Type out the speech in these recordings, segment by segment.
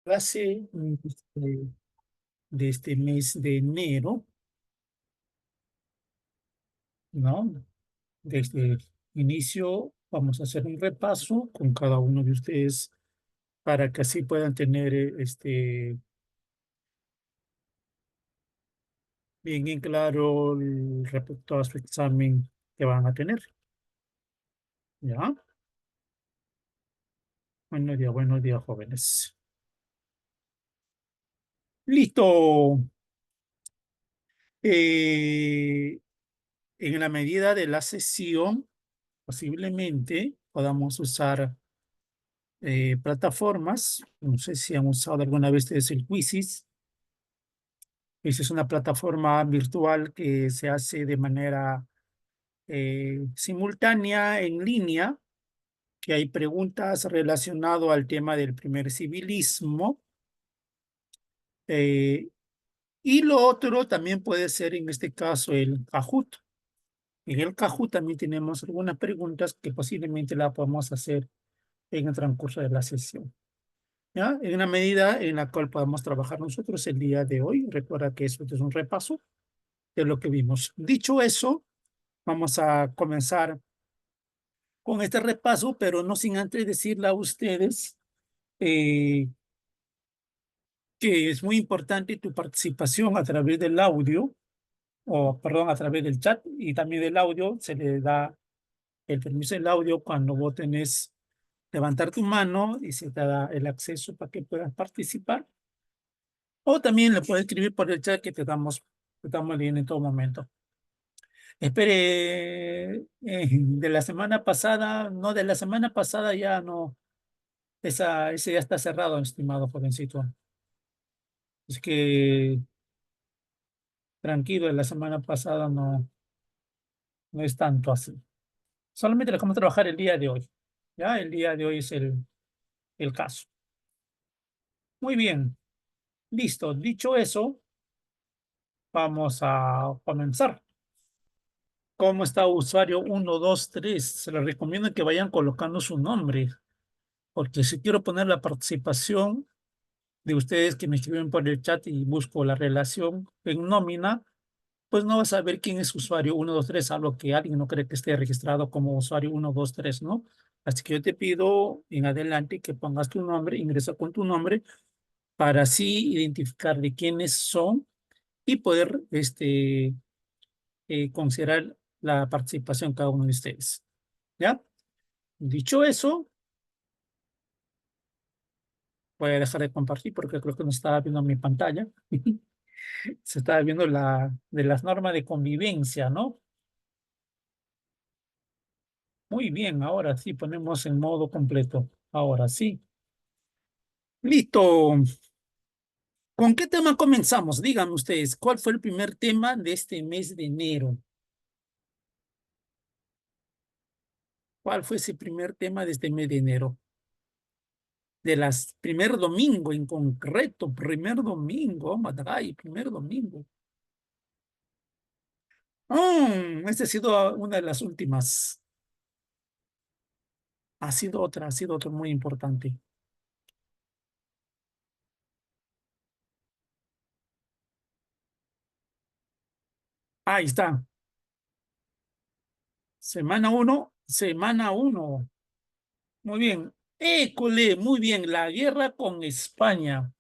Clase de este mes de enero, ¿no? Desde el inicio vamos a hacer un repaso con cada uno de ustedes para que así puedan tener bien en claro respecto a su examen que van a tener. ¿Ya? Buenos días, jóvenes. Listo. Eh, en la medida de la sesión, posiblemente podamos usar plataformas. No sé si han usado alguna vez ustedes el Quizzes. Esa es una plataforma virtual que se hace de manera simultánea en línea, que hay preguntas relacionadas al tema del primer civilismo. eh, y lo otro también puede ser en este caso el Kahoot. En el Kahoot también tenemos algunas preguntas que posiblemente la podemos hacer en el transcurso de la sesión. ¿Ya? En una medida en la cual podamos trabajar nosotros el día de hoy. Recuerda que eso es un repaso de lo que vimos. Dicho eso, vamos a comenzar con este repaso, pero no sin antes decirle a ustedes eh, que es muy importante tu participación a través del audio, o perdón, a través del chat y también del audio. Se le da el permiso del audio cuando vos tenés levantar tu mano y se te da el acceso para que puedas participar. O también le puedes escribir por el chat que te estamos leyendo en todo momento. Espere, de la semana pasada, no, de la semana pasada ya no, ese ya está cerrado, estimado jovencito. Es que tranquilo, de la semana pasada no es tanto así. Solamente le vamos a trabajar el día de hoy. Ya, el día de hoy es el caso. Muy bien, listo. Dicho eso, vamos a comenzar. ¿Cómo está usuario 123? Se les recomiendo que vayan colocando su nombre, porque si quiero poner la participación de ustedes que me escriben por el chat y busco la relación en nómina, pues no vas a ver quién es usuario 123, a lo que alguien no cree que esté registrado como usuario 123, ¿no? Así que yo te pido en adelante que pongas tu nombre, ingresa con tu nombre, para así identificar de quiénes son y poder considerar la participación de cada uno de ustedes. ¿Ya? Dicho eso, voy a dejar de compartir porque creo que no estaba viendo mi pantalla. Se estaba viendo de las normas de convivencia, ¿no? Muy bien, ahora sí ponemos en modo completo. Ahora sí. Listo. ¿Con qué tema comenzamos? Díganme ustedes, ¿cuál fue el primer tema de este mes de enero? ¿Cuál fue ese primer tema de este mes de enero? De las primer domingo en concreto, primer domingo, oh, Madray, primer domingo. Esta ha sido una de las últimas. Ha sido otra muy importante. Ahí está. Semana uno, semana uno. Muy bien. École, muy bien. La guerra con España.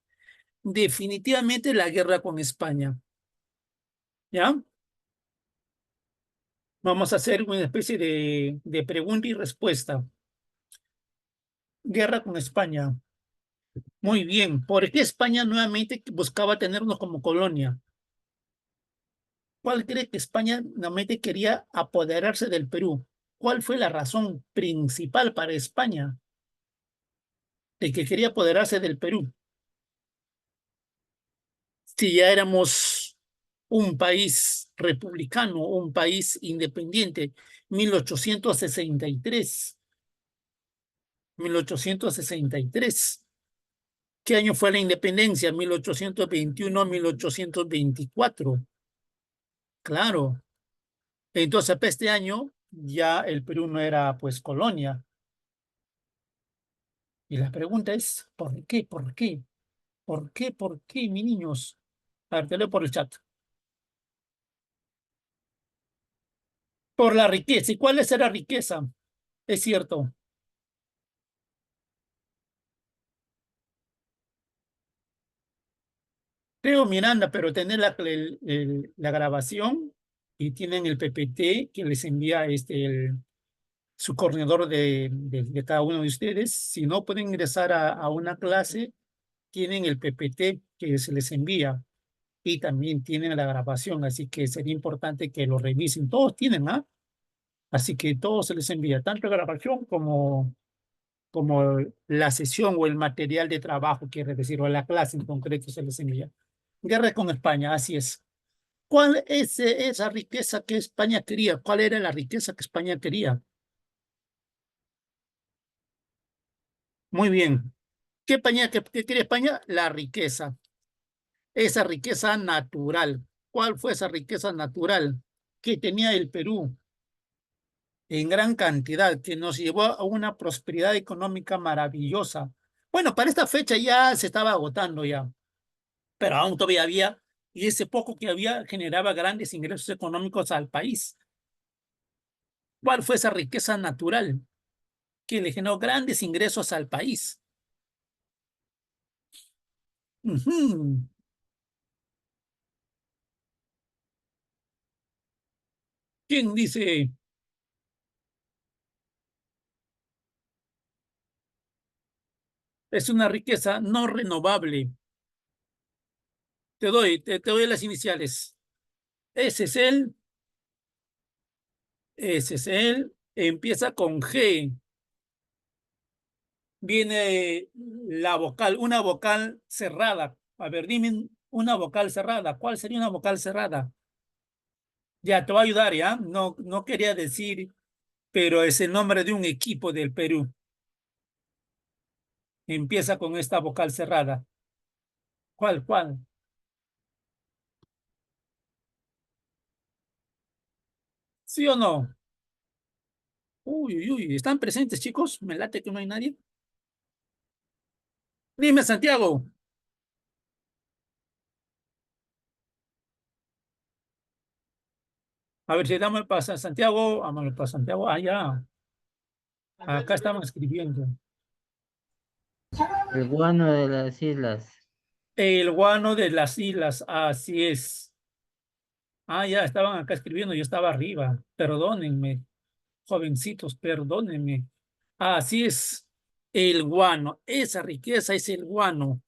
Definitivamente la guerra con España. ¿Ya? Vamos a hacer una especie de pregunta y respuesta. Guerra con España. Muy bien. ¿Por qué España nuevamente buscaba tenernos como colonia? ¿Cuál cree que España nuevamente quería apoderarse del Perú? ¿Cuál fue la razón principal para España de que quería apoderarse del Perú? Si ya éramos un país republicano, un país independiente, 1863, 1863. ¿Qué año fue la independencia? 1821, 1824. Claro. Entonces, para este año ya el Perú no era pues colonia. Y la pregunta es, ¿por qué? ¿Por qué? ¿Por qué? ¿Por qué, mis niños? A ver, te leo por el chat. Por la riqueza. ¿Y cuál es la riqueza? Es cierto. Creo Miranda, pero tener la grabación y tienen el PPT que les envía su coordinador de cada uno de ustedes. Si no pueden ingresar a una clase, tienen el PPT que se les envía y también tienen la grabación, así que sería importante que lo revisen. Todos tienen, ¿ah? Así que todo se les envía, tanto la grabación como la sesión o el material de trabajo, quiere decir, o la clase en concreto se les envía. Guerra con España, así es. ¿Cuál es esa riqueza que España quería? ¿Cuál era la riqueza que España quería? Muy bien. ¿Qué quería España? La riqueza. Esa riqueza natural. ¿Cuál fue esa riqueza natural que tenía el Perú en gran cantidad, que nos llevó a una prosperidad económica maravillosa? Bueno, para esta fecha ya se estaba agotando ya, pero aún todavía había, y ese poco que había generaba grandes ingresos económicos al país. ¿Cuál fue esa riqueza natural que le generó grandes ingresos al país? Ujú. ¿Quién dice es una riqueza no renovable? Te doy las iniciales. Ese es él, ese es él. Empieza con G. Viene la vocal, una vocal cerrada. A ver, dime una vocal cerrada. ¿Cuál sería una vocal cerrada? Ya, te voy a ayudar, ¿ya? No, no quería decir, pero es el nombre de un equipo del Perú. Empieza con esta vocal cerrada. ¿Cuál, cuál? ¿Sí o no? Uy, uy, uy. ¿Están presentes, chicos? Me late que no hay nadie. Dime, Santiago. A ver si dame para Santiago. Vámonos para Santiago. Ah, ya. Acá estaban escribiendo. El guano de las islas. El guano de las islas. Así es. Ah, ya estaban acá escribiendo. Yo estaba arriba. Perdónenme, jovencitos, perdónenme. Así es. El guano. Esa riqueza es el guano.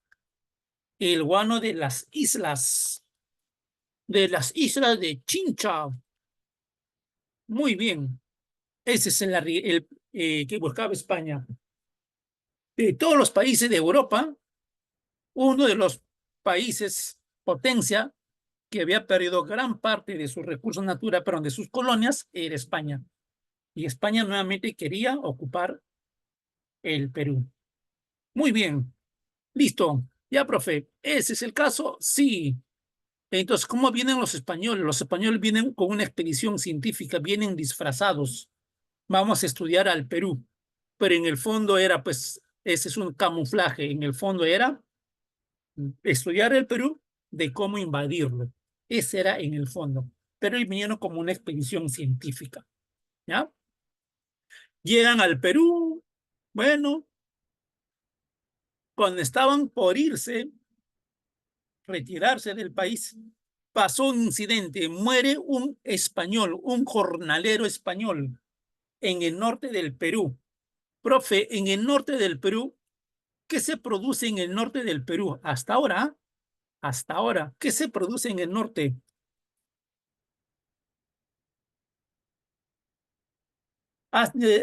El guano de las islas. De las islas de Chincha. Muy bien. Ese es el que buscaba España. De todos los países de Europa, uno de los países potencia que había perdido gran parte de sus recursos naturales, perdón, de sus colonias, era España. Y España nuevamente quería ocupar el Perú. Muy bien, listo. Ya, profe, ¿ese es el caso? Sí. Entonces, ¿cómo vienen los españoles? Los españoles vienen con una expedición científica, vienen disfrazados. Vamos a estudiar al Perú. Pero en el fondo era, pues, ese es un camuflaje. En el fondo era estudiar el Perú de cómo invadirlo. Ese era en el fondo. Pero ellos vinieron como una expedición científica. ¿Ya? Llegan al Perú. Bueno, cuando estaban por irse, retirarse del país, pasó un incidente. Muere un español, un jornalero español en el norte del Perú. Profe, en el norte del Perú, ¿qué se produce en el norte del Perú? Hasta ahora, ¿qué se produce en el norte?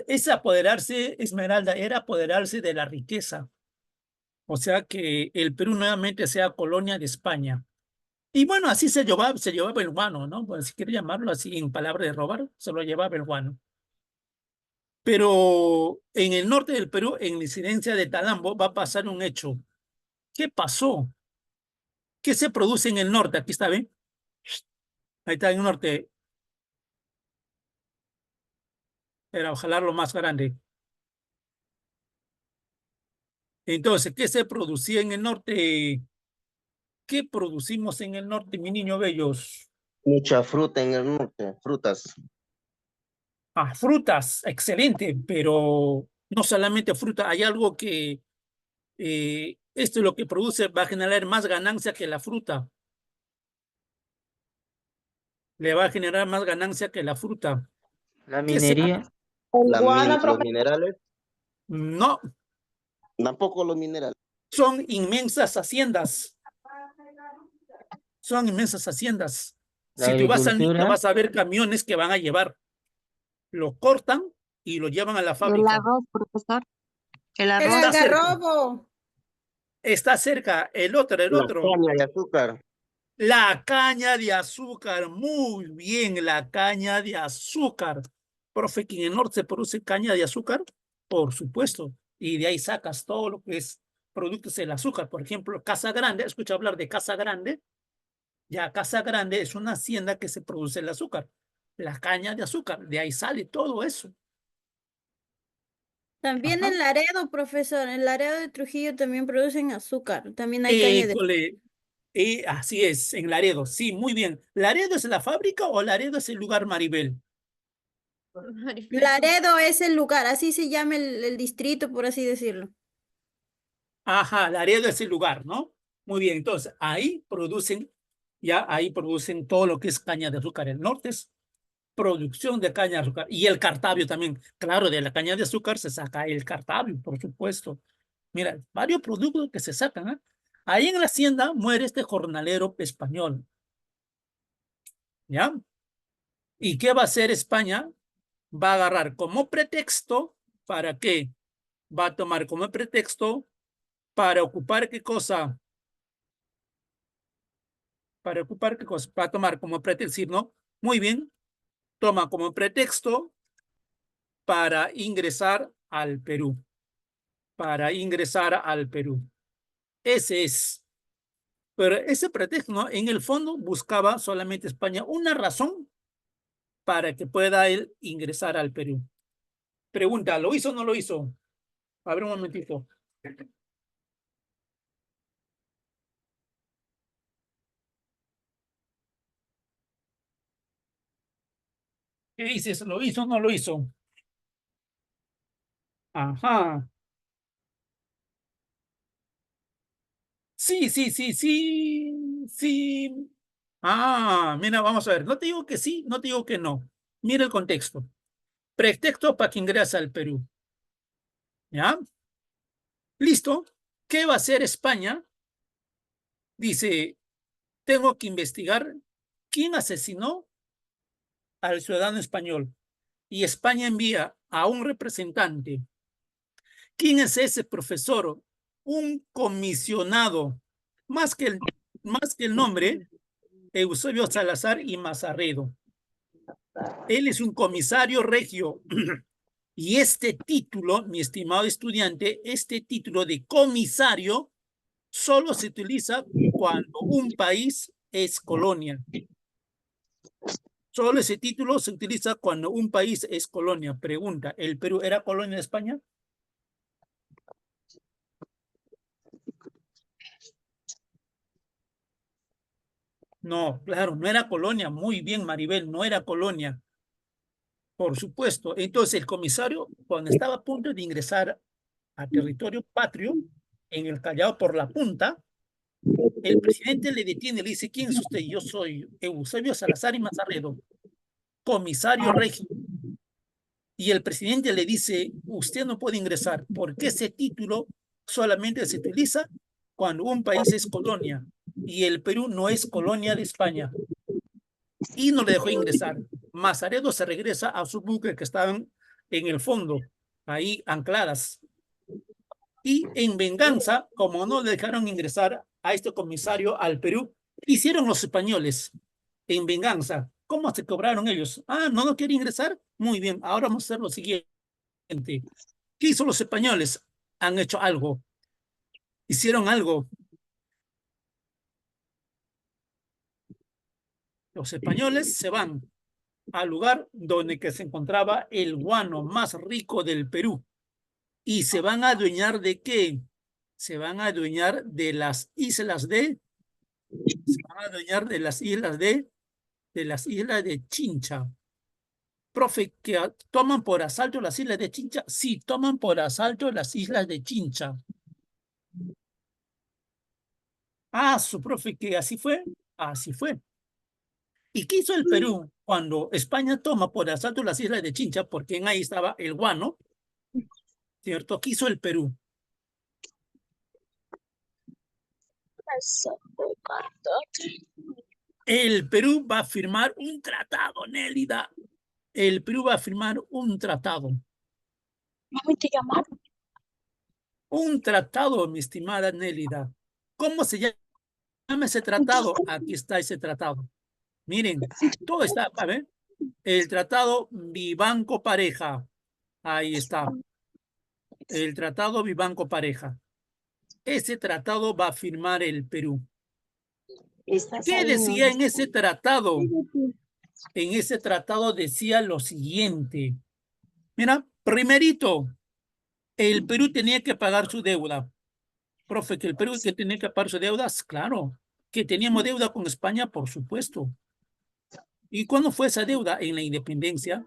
Es apoderarse, Esmeralda, era apoderarse de la riqueza. O sea que el Perú nuevamente sea colonia de España. Y bueno, así se llevaba el guano, ¿no? Pues, si quiere llamarlo así en palabras de robar, se lo llevaba el guano. Pero en el norte del Perú, en la incidencia de Talambo, va a pasar un hecho. ¿Qué pasó? ¿Qué se produce en el norte? Aquí está, ¿ven? Ahí está en el norte. Era ojalá lo más grande. Entonces, ¿qué se producía en el norte? ¿Qué producimos en el norte, mi niño bellos? Mucha fruta en el norte, frutas. Ah, frutas, excelente, pero no solamente fruta, hay algo que esto es lo que produce, va a generar más ganancia que la fruta. Le va a generar más ganancia que la fruta. La ¿Qué será? minería, Los minerales, No, tampoco los minerales. son inmensas haciendas. Son inmensas haciendas. la Si tú vas al norte, agricultura, vas a ver camiones que van a llevar, lo cortan y lo llevan a la El fábrica. arroz, profesor. El El arroz. Está cerca, algarrobo. está cerca. El La otro. caña de azúcar. La caña de azúcar, muy bien, la caña de azúcar. Profe, que en el norte se produce caña de azúcar, por supuesto, y de ahí sacas todo lo que es productos del azúcar. Por ejemplo, Casa Grande, escucha hablar de Casa Grande. Ya Casa Grande es una hacienda que se produce el azúcar, la caña de azúcar, de ahí sale todo eso. También Ajá. en Laredo, profesor, en Laredo de Trujillo también producen azúcar. También hay caña de École, así es, en Laredo, sí, muy bien. ¿Laredo es la fábrica o Laredo es el lugar, Maribel? Laredo es el lugar, así se llama el distrito, por así decirlo. Ajá, Laredo es el lugar, ¿no? Muy bien, entonces ahí producen todo lo que es caña de azúcar. El norte es producción de caña de azúcar y el cartabio también. Claro, de la caña de azúcar se saca el cartabio, por supuesto. Mira, varios productos que se sacan, ¿eh? Ahí en la hacienda muere este jornalero español, ¿ya? ¿Y qué va a hacer España? Va a agarrar como pretexto, ¿para qué? Va a tomar como pretexto para ocupar qué cosa, para ocupar qué cosa, va a tomar como pretexto, ¿no? Muy bien, toma como pretexto para ingresar al Perú, para ingresar al Perú. Ese es. Pero ese pretexto, ¿no? En el fondo buscaba solamente España una razón para que pueda él ingresar al Perú. Pregunta, ¿lo hizo o no lo hizo? A ver un momentito. ¿Qué dices? ¿Lo hizo o no lo hizo? Ajá. Sí, sí, sí, sí, sí. Ah, mira, vamos a ver. No te digo que sí, no te digo que no. Mira el contexto. Pretexto para que ingrese al Perú. ¿Ya? Listo. ¿Qué va a hacer España? Dice, tengo que investigar quién asesinó al ciudadano español. Y España envía a un representante. ¿Quién es ese profesor? Un comisionado. Más que el nombre, Eusebio Salazar y Mazarredo. Él es un comisario regio. Y este título, mi estimado estudiante, este título de comisario solo se utiliza cuando un país es colonia. Solo ese título se utiliza cuando un país es colonia. Pregunta, ¿el Perú era colonia de España? No, claro, no era colonia. Muy bien, Maribel, no era colonia. Por supuesto. Entonces, el comisario, cuando estaba a punto de ingresar a territorio patrio, en el Callao por la punta, el presidente le detiene, le dice, ¿quién es usted? Yo soy Eusebio Salazar y Mazarredo, comisario regio. Y el presidente le dice, usted no puede ingresar porque ese título solamente se utiliza cuando un país es colonia y el Perú no es colonia de España. Y no le dejó ingresar. Mazarredo se regresa a su buque que estaban en el fondo, ahí ancladas. Y en venganza, como no le dejaron ingresar a este comisario al Perú, hicieron los españoles en venganza. ¿Cómo se cobraron ellos? Ah, no quiere ingresar. Muy bien, ahora vamos a hacer lo siguiente. ¿Qué hizo los españoles? Han hecho algo. Hicieron algo. Los españoles se van al lugar donde que se encontraba el guano más rico del Perú. ¿Y se van a adueñar de qué? Se van a adueñar de las islas de Se van a adueñar de las islas de Chincha. Profe, que toman por asalto las islas de Chincha. Sí, toman por asalto las islas de Chincha. Ah, su profe, que así fue. Así fue. ¿Y qué hizo el Perú cuando España toma por asalto las islas de Chincha? Porque en ahí estaba el guano, ¿cierto? ¿Qué hizo el Perú? El Perú va a firmar un tratado, Nélida. El Perú va a firmar un tratado. Un tratado, mi estimada Nélida. ¿Cómo se llama ese tratado? Aquí está ese tratado. Miren, todo está, a ver, el tratado Vivanco Pareja. Ahí está. El tratado Vivanco Pareja. Ese tratado va a firmar el Perú. ¿Qué decía en ese tratado? En ese tratado decía lo siguiente. Mira, primerito, el Perú tenía que pagar su deuda. Profe, que el Perú que tenía que pagar su deuda, claro. Que teníamos deuda con España, por supuesto. ¿Y cuándo fue esa deuda? En la independencia.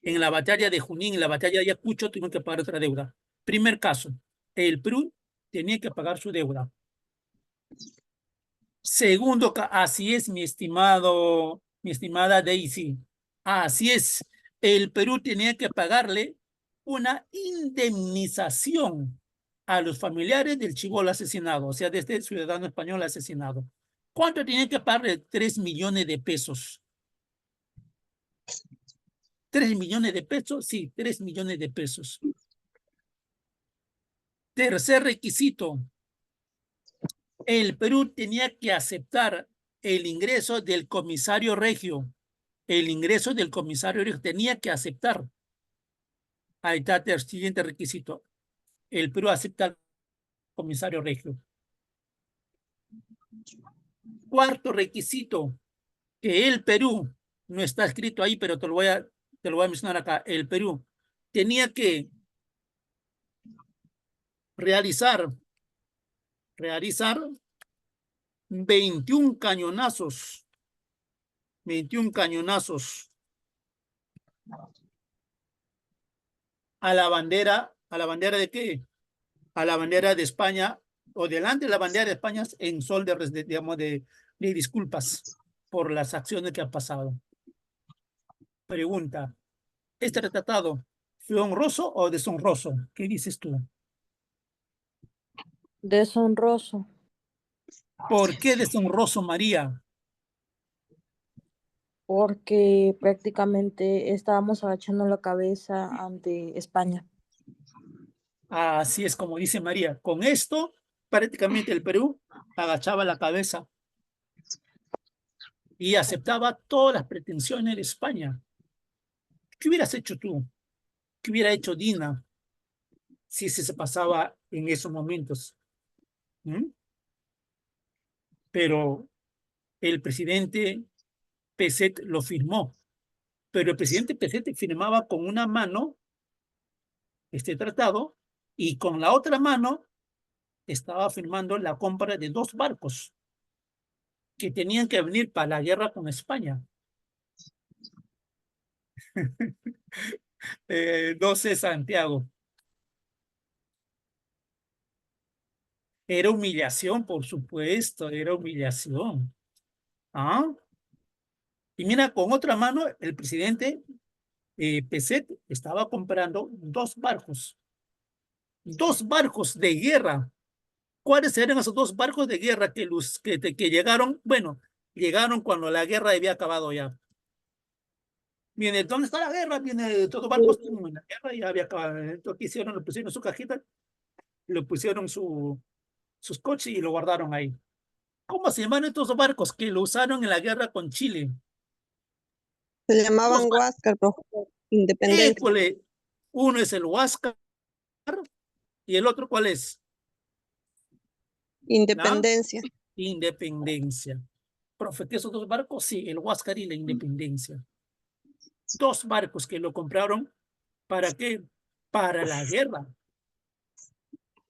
En la batalla de Junín, en la batalla de Ayacucho, tuvimos que pagar otra deuda. Primer caso, el Perú tenía que pagar su deuda. Segundo, así es, mi estimada Daisy. Así es. El Perú tenía que pagarle una indemnización a los familiares del chibolo asesinado, o sea, de este ciudadano español asesinado. ¿Cuánto tenía que pagarle? 3 millones de pesos. 3 millones de pesos, sí, 3 millones de pesos. Tercer requisito, el Perú tenía que aceptar el ingreso del comisario regio. El ingreso del comisario regio tenía que aceptar. Ahí está el siguiente requisito. El Perú acepta al comisario regio. Cuarto requisito, que el Perú, no está escrito ahí, pero te lo voy a mencionar acá. El Perú tenía que realizar 21 cañonazos. 21 cañonazos a la bandera ¿de qué? A la bandera de España, o delante de la bandera de España, en sol de disculpas por las acciones que ha pasado. Pregunta, ¿este tratado fue honroso o deshonroso? ¿Qué dices tú? Deshonroso, ¿Por qué deshonroso, María? porque prácticamente estábamos agachando la cabeza ante España. Así es como dice María. Con esto, prácticamente el Perú agachaba la cabeza y aceptaba todas las pretensiones de España. ¿Qué hubieras hecho tú? ¿Qué hubiera hecho Dina si se pasaba en esos momentos? ¿Mm? Pero el presidente Peset lo firmó. Pero el presidente Peset firmaba con una mano este tratado y con la otra mano estaba firmando la compra de 2 barcos que tenían que venir para la guerra con España. 12 Santiago. Era humillación, por supuesto, era humillación. ¿Ah? Y mira, con otra mano, el presidente Peset estaba comprando 2 barcos. 2 barcos de guerra. ¿Cuáles eran esos 2 barcos de guerra que llegaron? Bueno, llegaron cuando la guerra había acabado ya. Viene, ¿dónde está la guerra? Viene, todos barcos en la guerra y había acabado. Entonces, ¿qué hicieron? Le pusieron su cajita, le pusieron sus coches y lo guardaron ahí. ¿Cómo se llaman estos barcos que lo usaron en la guerra con Chile? Se llamaban 2 barcos. Huáscar, profesor. Independencia. École, uno es el Huáscar y el otro, ¿cuál es? Independencia. Independencia. Profe, ¿qué esos 2 barcos? Sí, el Huáscar y la Independencia. 2 barcos que lo compraron, ¿para qué? Para la guerra.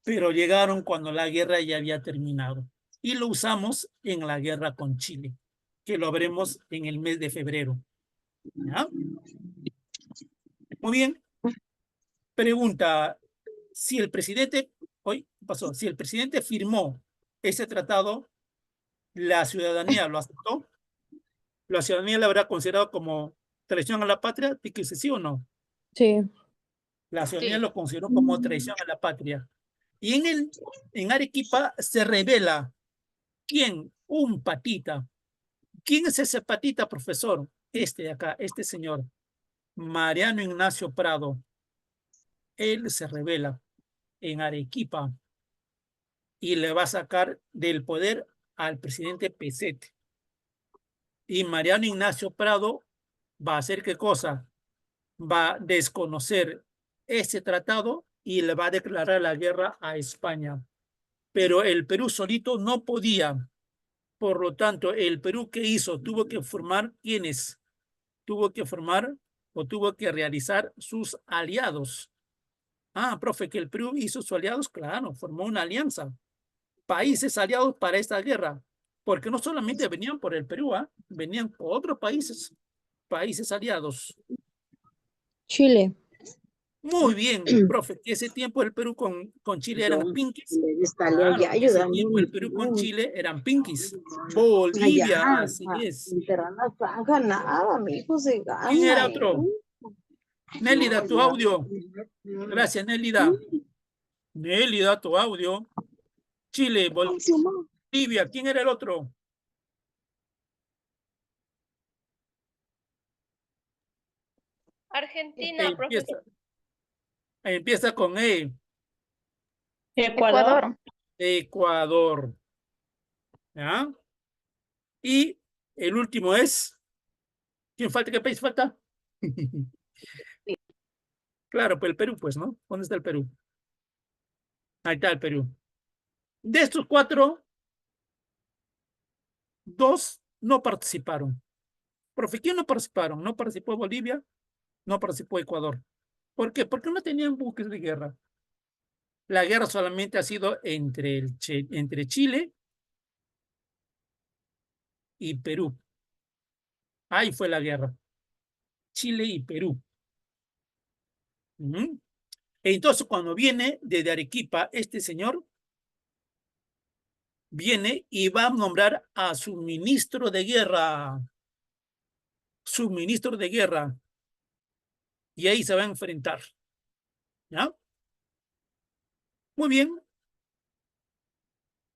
Pero llegaron cuando la guerra ya había terminado. y lo usamos en la guerra con Chile, que lo veremos en el mes de febrero. ¿Ya? Muy bien. Pregunta, si el presidente, si el presidente firmó ese tratado, ¿la ciudadanía lo aceptó? ¿La ciudadanía lo habrá considerado como traición a la patria? Dígase sí o no. Sí. La ciudadanía lo consideró como traición a la patria. Y en Arequipa se revela quién, un patita. ¿Quién es ese patita, profesor? Este de acá, este señor, Mariano Ignacio Prado. Él se revela en Arequipa y le va a sacar del poder al presidente Pezet. Y Mariano Ignacio Prado va a hacer qué cosa? Va a desconocer ese tratado y le va a declarar la guerra a España. Pero el Perú solito no podía. Por lo tanto, el Perú, ¿qué hizo? Tuvo que formar ¿quiénes? Tuvo que formar o tuvo que realizar sus aliados. Ah, profe, que el Perú hizo sus aliados, claro, formó una alianza. Países aliados para esta guerra. Porque no solamente venían por el Perú, venían por otros países, países aliados. Chile. Muy bien, profe, que ese tiempo el Perú con Chile eran pinkies. Claro, ese tiempo el Perú con Chile eran pinkies. Bolivia, así es. No paga nada, mi hijo se gana. ¿Quién era otro? Nélida, tu audio. Gracias, Nélida. Nélida, tu audio. Chile, Bolivia, ¿quién era el otro? Argentina, profesor. Empieza con E. Ecuador. Ecuador. ¿Ya? Y el último es. ¿Quién falta? ¿Qué país falta? Claro, pues el Perú, pues, ¿no? ¿Dónde está el Perú? Ahí está el Perú. De estos 4, 2 no participaron. Profe, ¿quién no participaron? No participó Bolivia, no participó Ecuador. ¿Por qué? Porque no tenían buques de guerra. La guerra solamente ha sido entre Chile y Perú. Ahí fue la guerra. Chile y Perú. Entonces, cuando viene desde Arequipa, este señor viene y va a nombrar a su ministro de guerra. Su ministro de guerra. Y ahí se va a enfrentar. ¿Ya? Muy bien.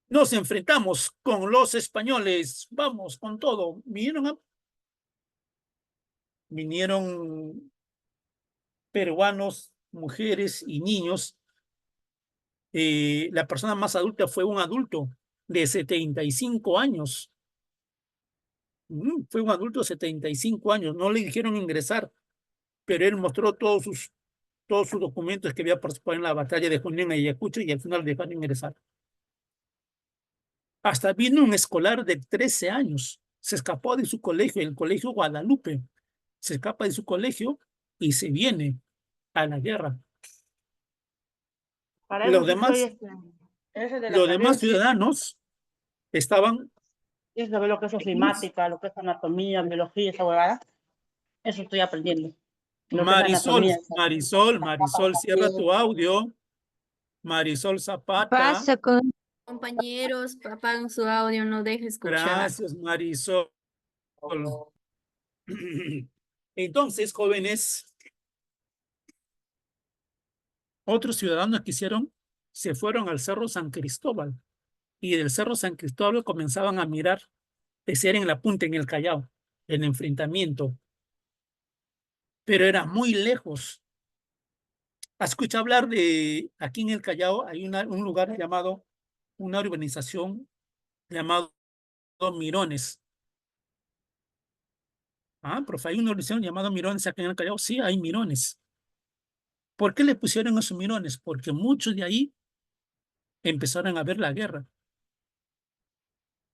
Nos enfrentamos con los españoles. Vamos con todo. Vinieron peruanos, mujeres y niños. La persona más adulta fue un adulto de 75 años. Fue un adulto de 75 años. No le dijeron ingresar, pero él mostró todos sus documentos que había participado en la batalla de Junín y Ayacucho y al final le dejaron ingresar. Hasta vino un escolar de 13 años. Se escapó de su colegio, el colegio Guadalupe. Se escapa de su colegio y se viene a la guerra. Los demás ciudadanos estaban. Es lo que es ofimática, lo que es anatomía, biología, esa huevada. Eso estoy aprendiendo. Marisol, cierra tu audio. Marisol Zapata. Pasa con compañeros, apagan su audio, no deje escuchar. Gracias, Marisol. Entonces, jóvenes, otros ciudadanos que se fueron al Cerro San Cristóbal y del Cerro San Cristóbal comenzaban a mirar, ese era en la punta, en el Callao, el enfrentamiento, pero era muy lejos. ¿Has escuchado hablar de, aquí en el Callao hay un lugar llamado, una urbanización llamado Mirones? Profe, hay una urbanización llamada Mirones aquí en el Callao. Sí, hay Mirones. ¿Por qué le pusieron esos Mirones? Porque muchos de ahí empezaron a ver la guerra.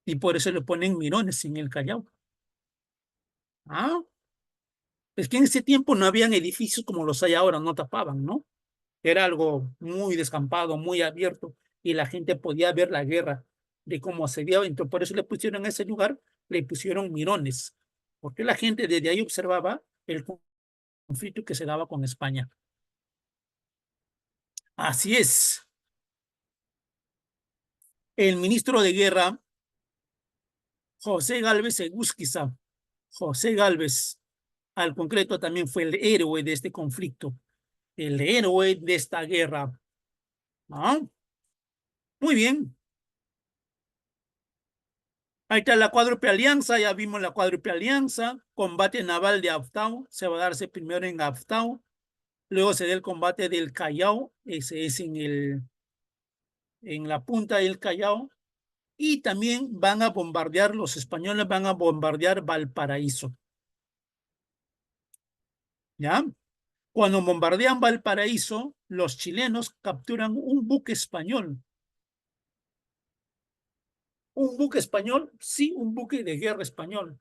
Y por eso le ponen Mirones en el Callao. Es que en ese tiempo no habían edificios como los hay ahora, no tapaban, ¿no? Era algo muy descampado, muy abierto, y la gente podía ver la guerra de cómo asediaba. Entonces, por eso le pusieron ese lugar, le pusieron Mirones, porque la gente desde ahí observaba el conflicto que se daba con España. Así es. El ministro de Guerra, José Gálvez Egusquiza, José Gálvez, al concreto también fue el héroe de este conflicto, el héroe de esta guerra. ¿Ah? Muy bien. Ahí está la cuádruple alianza, ya vimos la cuádruple alianza, combate naval de Aftao, se va a darse primero en Aftao, luego se da el combate del Callao, ese es en la punta del Callao, y también van a bombardear, los españoles van a bombardear Valparaíso. ¿Ya? Cuando bombardean Valparaíso, los chilenos capturan un buque español. Un buque español, sí, un buque de guerra español.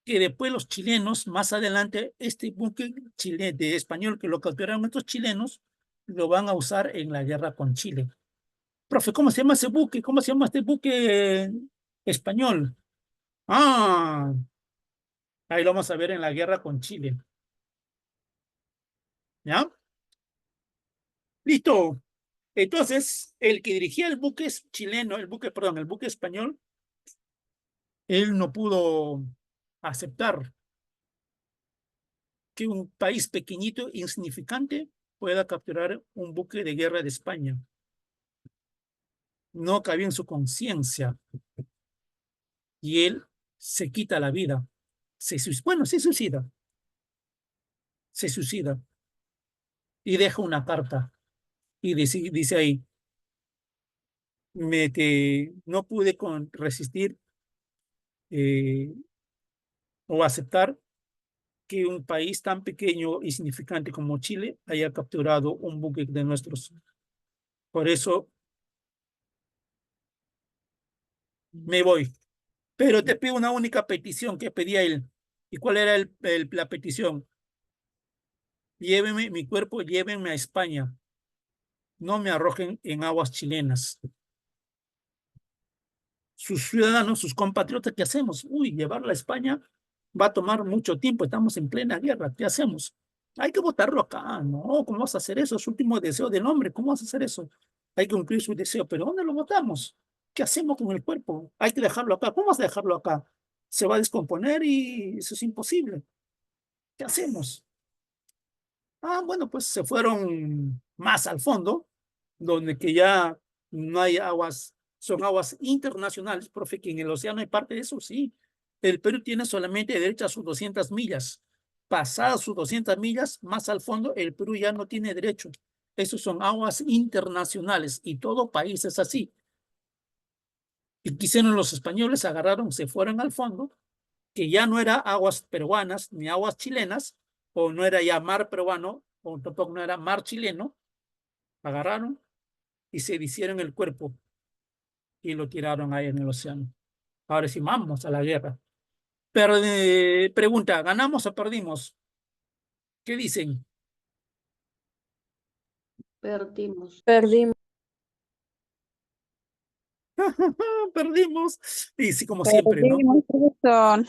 Que después los chilenos, más adelante, este buque de español que lo capturaron estos chilenos, lo van a usar en la guerra con Chile. Profe, ¿cómo se llama ese buque? ¿Cómo se llama este buque español? Ah, ahí lo vamos a ver en la guerra con Chile. ¿Ya? Listo. Entonces, el que dirigía el buque chileno, el buque español, él no pudo aceptar que un país pequeñito, insignificante, pueda capturar un buque de guerra de España. No cabía en su conciencia. Y él se quita la vida. Se suicida. Se suicida. Y deja una carta. Y dice ahí, no pude resistir o aceptar que un país tan pequeño y significante como Chile haya capturado un buque de nuestros. Por eso me voy. Pero te pido una única petición que pedía él. ¿Y cuál era la petición? Llévenme, mi cuerpo, llévenme a España. No me arrojen en aguas chilenas. Sus ciudadanos, sus compatriotas, ¿qué hacemos? Uy, llevarla a España va a tomar mucho tiempo, estamos en plena guerra, ¿qué hacemos? Hay que botarlo acá, no, ¿cómo vas a hacer eso? Es último deseo del hombre, ¿cómo vas a hacer eso? Hay que cumplir su deseo, pero ¿dónde lo botamos? ¿Qué hacemos con el cuerpo? Hay que dejarlo acá, ¿cómo vas a dejarlo acá? Se va a descomponer y eso es imposible. ¿Qué hacemos? Ah, bueno, pues se fueron más al fondo, donde que ya no hay aguas, son aguas internacionales, profe, que en el océano hay parte de eso, sí. El Perú tiene solamente derecho a sus 200 millas. Pasadas sus 200 millas, más al fondo, el Perú ya no tiene derecho. Esos son aguas internacionales y todo país es así. Y quisieron los españoles, agarraron, se fueron al fondo, que ya no era aguas peruanas ni aguas chilenas, o no era ya mar peruano, o tampoco no era mar chileno, agarraron y se hicieron el cuerpo y lo tiraron ahí en el océano. Ahora sí, vamos a la guerra. Pregunta, ¿ganamos o perdimos? ¿Qué dicen? Perdimos. Perdimos. Perdimos. Y sí, como siempre, ¿no? Perdimos, profesor.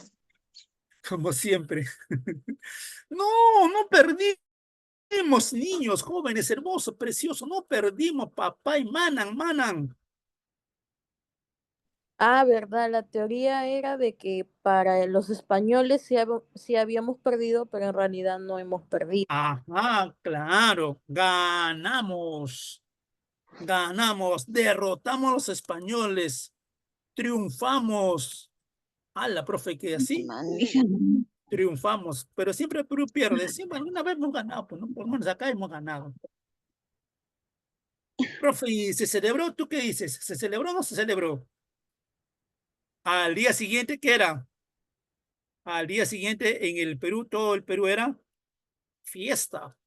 Como siempre. No, no perdimos, niños, jóvenes, hermosos, preciosos. No perdimos, papá y manan. Ah, verdad, la teoría era de que para los españoles sí habíamos perdido, pero en realidad no hemos perdido. Ajá, claro, ganamos, derrotamos a los españoles, triunfamos. La profe, que así, triunfamos, pero siempre el Perú pierde, siempre alguna vez hemos ganado, pues, ¿no? Por lo menos acá hemos ganado. Profe, ¿y se celebró? ¿Tú qué dices? ¿Se celebró o no se celebró? Al día siguiente, ¿qué era? Al día siguiente en el Perú, todo el Perú era fiesta,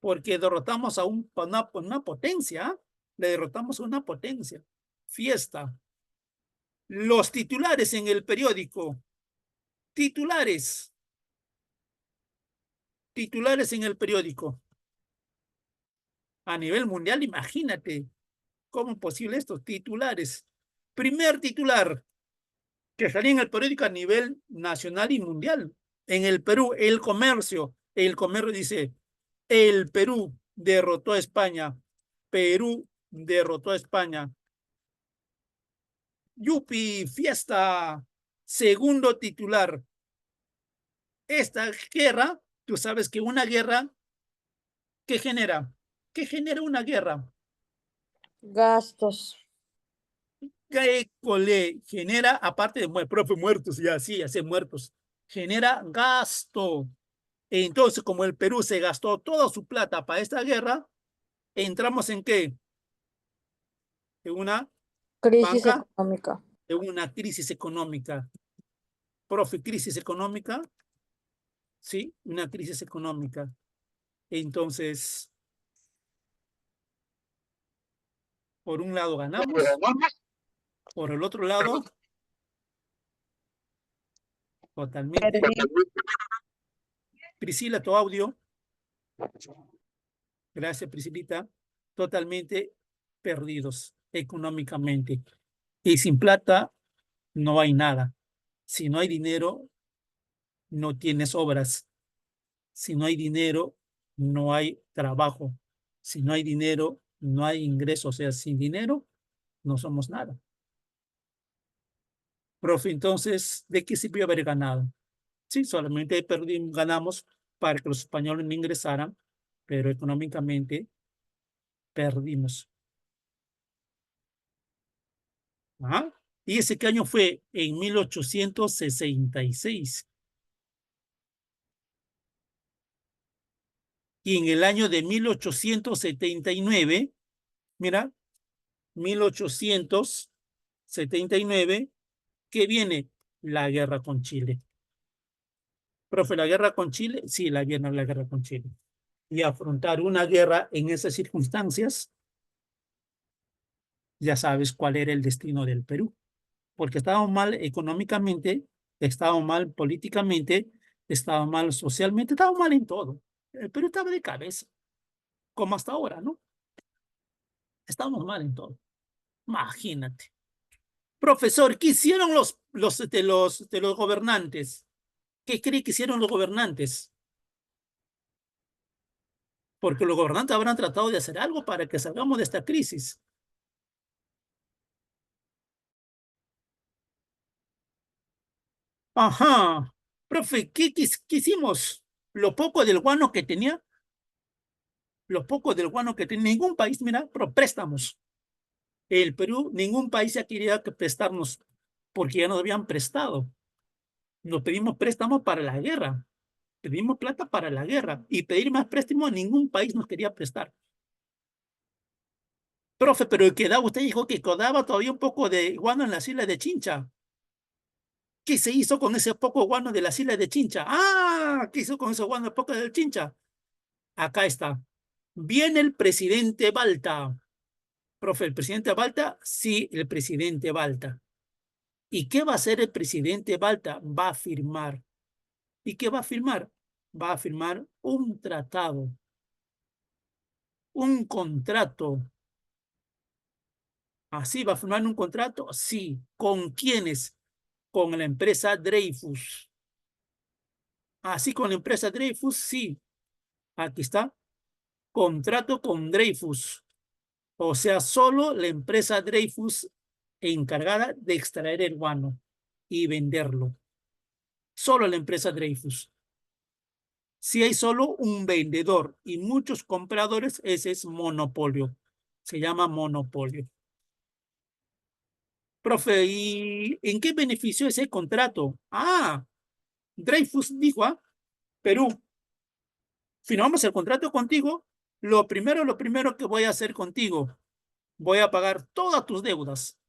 porque derrotamos a una potencia, le derrotamos a una potencia, fiesta. Los titulares en el periódico, titulares en el periódico. A nivel mundial, imagínate cómo es posible esto, titulares. Primer titular que salía en el periódico a nivel nacional y mundial. En el Perú, el comercio dice, el Perú derrotó a España. Perú derrotó a España. Yupi, fiesta. Segundo titular. Esta guerra, tú sabes que una guerra, ¿qué genera? ¿Qué genera una guerra? Gastos. ¿Qué genera, aparte de profe, muertos, ya sí, hace muertos, genera gasto. Entonces, como el Perú se gastó toda su plata para esta guerra, entramos en ¿qué? En una Crisis banca, económica. en una crisis económica. Profe, crisis económica, ¿sí? Una crisis económica. Entonces, por un lado ganamos, por el otro lado, totalmente. Priscila, tu audio. Gracias, Priscilita. Totalmente perdidos económicamente. Y sin plata no hay nada. Si no hay dinero, no tienes obras. Si no hay dinero, no hay trabajo. Si no hay dinero, no hay ingresos. O sea, sin dinero, no somos nada. Profe, entonces, ¿de qué sirvió haber ganado? Sí, solamente ganamos para que los españoles no ingresaran, pero económicamente perdimos. ¿Ah? ¿Y ese qué año fue? En 1866. Y en el año de 1879, mira, 1879, ¿qué viene? La guerra con Chile. Profe, ¿la guerra con Chile? Sí, la guerra con Chile. Y afrontar una guerra en esas circunstancias, ya sabes cuál era el destino del Perú. Porque estábamos mal económicamente, estábamos mal políticamente, estábamos mal socialmente, estábamos mal en todo. El Perú estaba de cabeza, como hasta ahora, ¿no? Estábamos mal en todo. Imagínate. Profesor, ¿qué hicieron los gobernantes? ¿Qué cree que hicieron los gobernantes? Porque los gobernantes habrán tratado de hacer algo para que salgamos de esta crisis. Ajá. Profe, ¿qué hicimos? Lo poco del guano que tenía, ningún país, mira, pero préstamos. El Perú, ningún país ya quería que prestarnos porque ya nos habían prestado. Nos pedimos préstamos para la guerra. Pedimos plata para la guerra y pedir más préstamo, ningún país nos quería prestar. Profe, pero usted dijo que quedaba todavía un poco de guano en las islas de Chincha. ¿Qué se hizo con ese poco guano de las islas de Chincha? Ah, ¿qué hizo con ese guano poco de Chincha? Acá está. Viene el presidente Balta. Profe, ¿el presidente Balta? Sí, el presidente Balta. ¿Y qué va a hacer el presidente Balta? Va a firmar. ¿Y qué va a firmar? Va a firmar un tratado, un contrato. ¿Así va a firmar un contrato? Sí. ¿Con quiénes? Con la empresa Dreyfus. Así con la empresa Dreyfus, sí. Aquí está. Contrato con Dreyfus. O sea, solo la empresa Dreyfus encargada de extraer el guano y venderlo. Solo la empresa Dreyfus. Si hay solo un vendedor y muchos compradores, ese es monopolio. Se llama monopolio. Profe, ¿y en qué benefició ese contrato? Ah, Dreyfus dijo a Perú, firmamos el contrato contigo, lo primero que voy a hacer contigo, voy a pagar todas tus deudas.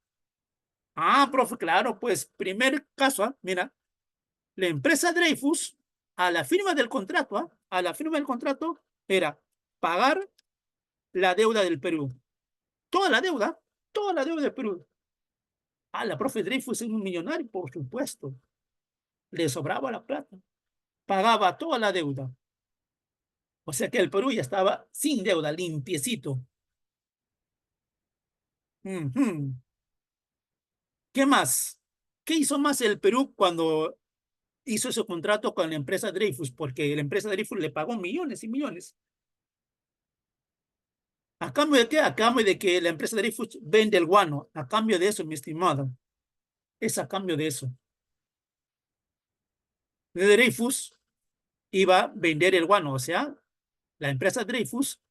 Ah, profe, claro, pues primer caso, mira, la empresa Dreyfus, a la firma del contrato, a la firma del contrato, era pagar la deuda del Perú. Toda la deuda del Perú. Ah, la profe Dreyfus es un millonario, por supuesto. Le sobraba la plata. Pagaba toda la deuda. O sea que el Perú ya estaba sin deuda, limpiecito. ¿Qué más? ¿Qué hizo más el Perú cuando hizo ese contrato con la empresa Dreyfus? Porque la empresa Dreyfus le pagó millones y millones. ¿A cambio de qué? A cambio de que la empresa Dreyfus vende el guano. A cambio de eso, mi estimado. Es a cambio de eso. Dreyfus iba a vender el guano. O sea, la empresa Dreyfus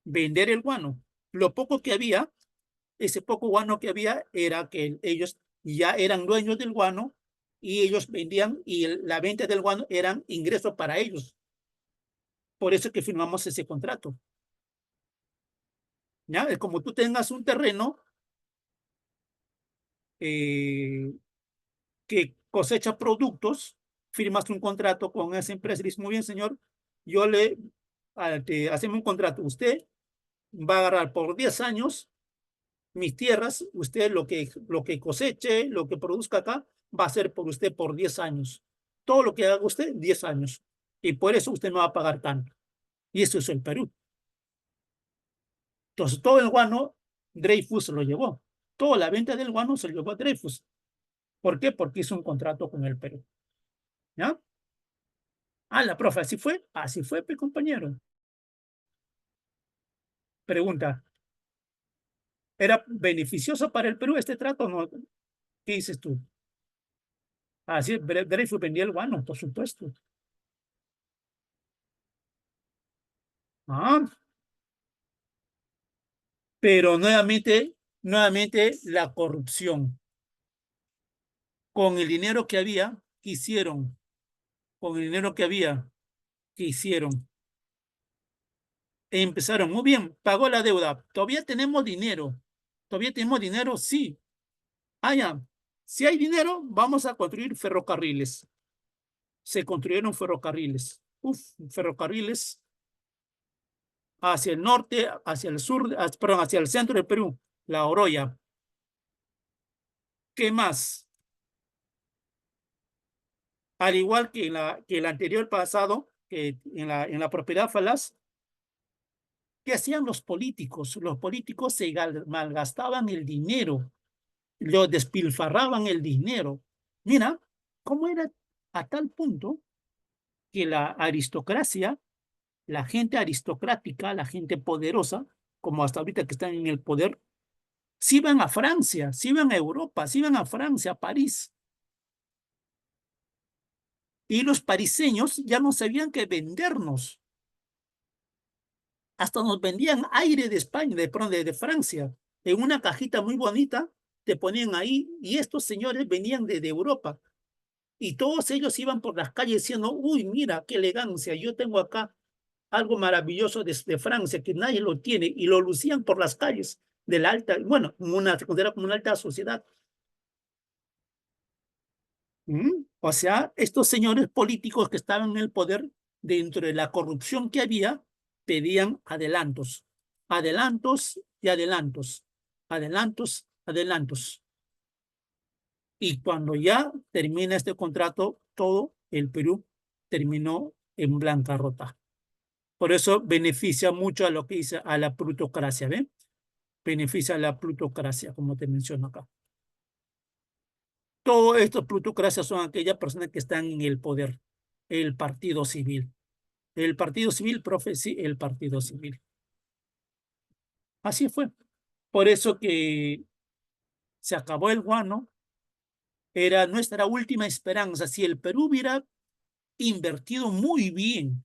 vender el guano. Lo poco que había, ese poco guano que había era que ellos ya eran dueños del guano y ellos vendían y la venta del guano eran ingresos para ellos. Por eso que firmamos ese contrato. ¿Ya? Es como tú tengas un terreno que cosecha productos, firmas un contrato con esa empresa y dices, muy bien, señor, yo hacemos un contrato. Usted va a agarrar por 10 años mis tierras, usted lo que coseche, lo que produzca acá, va a ser por usted por 10 años. Todo lo que haga usted, 10 años. Y por eso usted no va a pagar tanto. Y eso es el Perú. Entonces, todo el guano, Dreyfus se lo llevó. Toda la venta del guano se lo llevó a Dreyfus. ¿Por qué? Porque hizo un contrato con el Perú. ¿Ya? Ah, la profe, ¿así fue? Así fue, compañero. Pregunta. ¿Era beneficioso para el Perú este trato o no? ¿Qué dices tú? Ah, sí, Dreyfus vendía el guano, por supuesto. Ah, pero nuevamente la corrupción. Con el dinero que había, ¿qué hicieron? Con el dinero que había, ¿qué hicieron? Empezaron, muy bien, pagó la deuda. Todavía tenemos dinero. Todavía tenemos dinero, sí. Ah, ya. Si hay dinero, vamos a construir ferrocarriles. Se construyeron ferrocarriles. Ferrocarriles hacia el norte, hacia el sur, perdón, hacia el centro del Perú, la Oroya. ¿Qué más? Al igual que el anterior pasado, que en la propiedad falaz, ¿qué hacían los políticos? Los políticos se malgastaban el dinero, lo despilfarraban el dinero. Mira, cómo era a tal punto que la aristocracia, la gente aristocrática, la gente poderosa, como hasta ahorita que están en el poder, se iban a Francia, se iban a Europa, se iban a Francia, a París. Y los pariseños ya no sabían qué vendernos. Hasta nos vendían aire de España, de Francia, en una cajita muy bonita, te ponían ahí, y estos señores venían de Europa. Y todos ellos iban por las calles diciendo, uy, mira, qué elegancia, yo tengo acá algo maravilloso de Francia que nadie lo tiene, y lo lucían por las calles de la alta, bueno, se considera como una alta sociedad. O sea, estos señores políticos que estaban en el poder, dentro de la corrupción que había, pedían adelantos, adelantos y adelantos, adelantos, adelantos. Y cuando ya termina este contrato, todo el Perú terminó en bancarrota. Por eso beneficia mucho a lo que dice a la plutocracia, ¿ven? Beneficia a la plutocracia, como te menciono acá. Todos estos plutocracias son aquellas personas que están en el poder, el partido civil. El partido civil, profe, sí, el partido civil. Así fue. Por eso que se acabó el guano, era nuestra última esperanza. Si el Perú hubiera invertido muy bien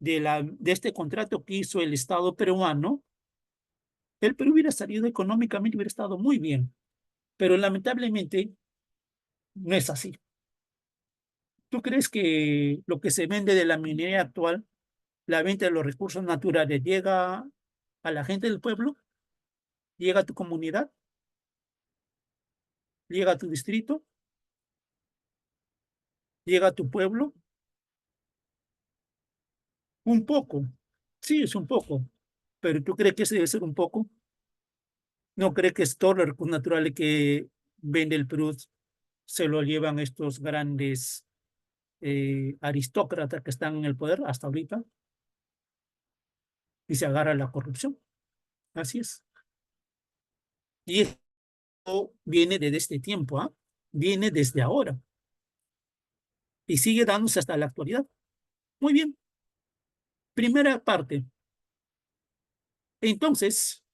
de este contrato que hizo el Estado peruano, el Perú hubiera salido económicamente, hubiera estado muy bien. Pero lamentablemente no es así. ¿Tú crees que lo que se vende de la minería actual, la venta de los recursos naturales, llega a la gente del pueblo? ¿Llega a tu comunidad? ¿Llega a tu distrito? ¿Llega a tu pueblo? Un poco. Sí, es un poco. Pero ¿tú crees que ese debe ser un poco? ¿No crees que es todo los recursos naturales que vende el Perú se lo llevan estos grandes aristócratas que están en el poder hasta ahorita? Y se agarra la corrupción. Así es. Y viene desde este tiempo, ¿ah? Viene desde ahora. Y sigue dándose hasta la actualidad. Muy bien. Primera parte. Entonces,